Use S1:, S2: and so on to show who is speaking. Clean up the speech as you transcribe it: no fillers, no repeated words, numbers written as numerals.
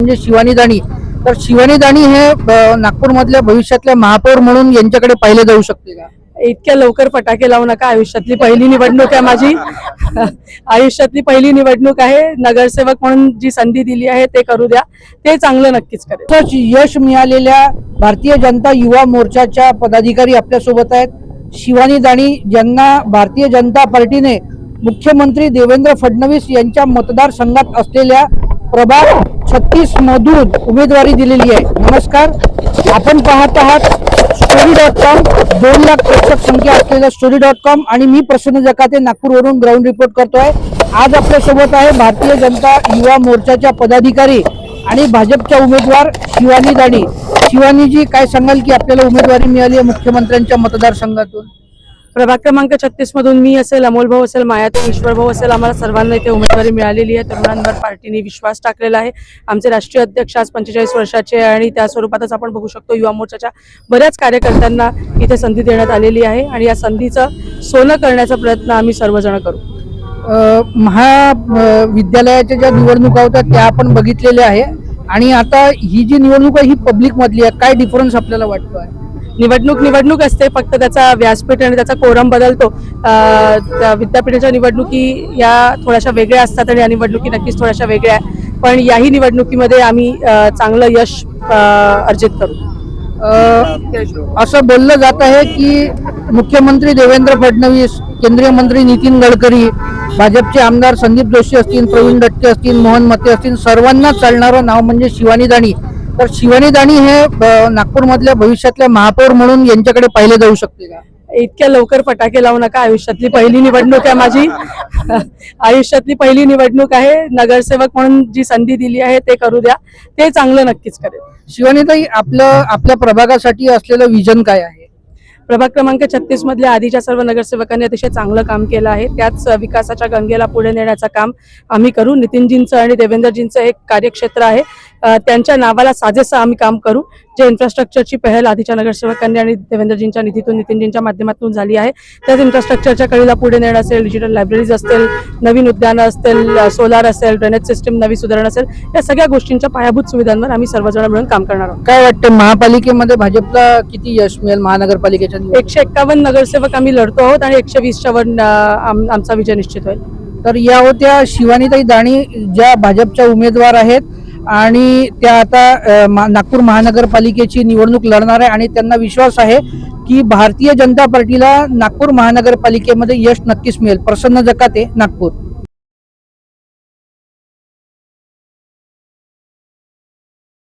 S1: म्हणजे शिवानी दाणी. तर शिवानी दाणी हे नागपूरमधल्या भविष्यातल्या महापौर म्हणून यांच्याकडे पाहिले जाऊ शकते का?
S2: इतक्या लवकर फटाके लावू नका. आयुष्यातली पहिली निवडणूक आहे माझी. आयुष्यातली पहिली निवडणूक आहे. नगरसेवक म्हणून जी संधी दिली आहे ते करू द्या. ते चांगलं नक्कीच करेल.
S1: तसंच यश मिळालेल्या भारतीय जनता युवा मोर्चाच्या पदाधिकारी आपल्यासोबत आहेत. शिवानी दाणी ज्यांना भारतीय जनता पार्टीने मुख्यमंत्री देवेंद्र फडणवीस यांच्या मतदारसंघात असलेल्या प्रभाग 36 मधून उमेदवारी दिलेली आहे. नमस्कार, आपण पाहत आहात story.com. 2 लाख प्रेक्षक संख्या असलेल्या story.com आणि मी प्रसन्न जकाते नागपूरवरून ग्राउंड रिपोर्ट करतोय. आज आपल्यासोबत आहे भारतीय जनता युवा मोर्चाच्या पदाधिकारी आणि भाजपच्या उमेदवार शिवानी दाणी. शिवानीजी, काय सांगाल की आपल्याला उमेदवारी मिळाली आहे मुख्यमंत्र्यांच्या मतदारसंघातून?
S2: प्रभाग क्रमांक 36 मधून मी असेल, अमोल भाऊ असेल, मायाताई, ईश्वर भाऊ असेल, आम्हाला सर्वांना इथे उमेदवारी मिळालेली आहे. तरुणांवर पार्टीने विश्वास टाकलेला आहे. आमचे राष्ट्रीय अध्यक्ष आज 45 वर्षाचे आणि त्या स्वरूपातच आपण बघू शकतो युवा मोर्चाच्या बऱ्याच कार्यकर्त्यांना इथे संधी देण्यात आलेली आहे आणि या संधीचं सोनं करण्याचा प्रयत्न आम्ही सर्वजण करू.
S1: महाविद्यालयाच्या ज्या निवडणुका होत्या त्या आपण बघितलेल्या आहे आणि आता ही जी निवडणूक आहे ही पब्लिक मधली आहे. काय डिफरन्स आपल्याला वाटतोय?
S2: निवडणूक असते, फक्त त्याचा व्यासपीठ आणि त्याचा कोरम बदलतो. विद्यापीठाच्या निवडणुकी या थोड्याशा वेगळ्या असतात आणि या निवडणुकी नक्कीच थोड्याशा वेगळ्या आहे. पण याही निवडणुकीमध्ये आम्ही चांगलं यश अर्जित करू.
S1: असं बोललं जात आहे की मुख्यमंत्री देवेंद्र फडणवीस, केंद्रीय मंत्री नितीन गडकरी, भाजपचे आमदार संदीप जोशी असतील, प्रवीण दटके असतील, मोहन मते असतील, सर्वांना चालणारं नाव म्हणजे शिवानी दाणी. तर शिवानी दाणी हे नागपूरमधल्या भविष्यातल्या महापौर म्हणून यांच्याकडे पाहिले जाऊ शकते का?
S2: इतक्या लवकर फटाके लावू नका. आयुष्यातली पहिली निवडणूक आहे माझी. आयुष्यातली पहिली निवडणूक आहे. नगरसेवक म्हणून जी संधी दिली आहे ते करू द्या. ते चांगलं नक्कीच करेल.
S1: शिवानीताई, आपल्या प्रभागासाठी असलेलं विजन काय आहे?
S2: प्रभाग क्रमांक 36 मधल्या आधीच्या सर्व नगरसेवकांनी अतिशय चांगलं काम केलं आहे. त्याच विकासाच्या गंगेला पुढे नेण्याचं काम आम्ही करू. नितीनजींचं आणि देवेंद्रजींचं एक कार्यक्षेत्र आहे. त्यांच्या नावाला साजेसं आम्ही काम करू. जे इन्फ्रास्ट्रक्चरची पहल आधीच्या नगरसेवकांनी आणि देवेंद्रजींच्या निधीतून, नितीनजींच्या माध्यमातून झाली आहे, त्याच इन्फ्रास्ट्रक्चरच्या कडेला पुढे नेणं असेल, डिजिटल लायब्ररीज असतील, नवीन उद्यानं असतील, सोलार असेल, ड्रेनेज सिस्टीम नवी सुधारणा असेल, या सगळ्या गोष्टींच्या पायाभूत सुविधांवर आम्ही सर्वजण मिळून काम करणार आहोत.
S1: काय वाटतं, महापालिकेमध्ये भाजपला किती यश मिळेल? महानगरपालिकेच्या
S2: 151 नगरसेवक आम्ही लढतो आहोत आणि 120च्या वर आमचा विजय निश्चित होईल.
S1: तर या होत्या शिवानीताई दाणी, ज्या भाजपच्या उमेदवार आहेत आणि त्या आता नागपूर महानगरपालिकेची निवडणूक लढणार आहे आणि त्यांना विश्वास आहे की भारतीय जनता पार्टीला नागपूर महानगरपालिकेमध्ये यश नक्कीच मिळेल. प्रसन्न जकाते, नागपूर.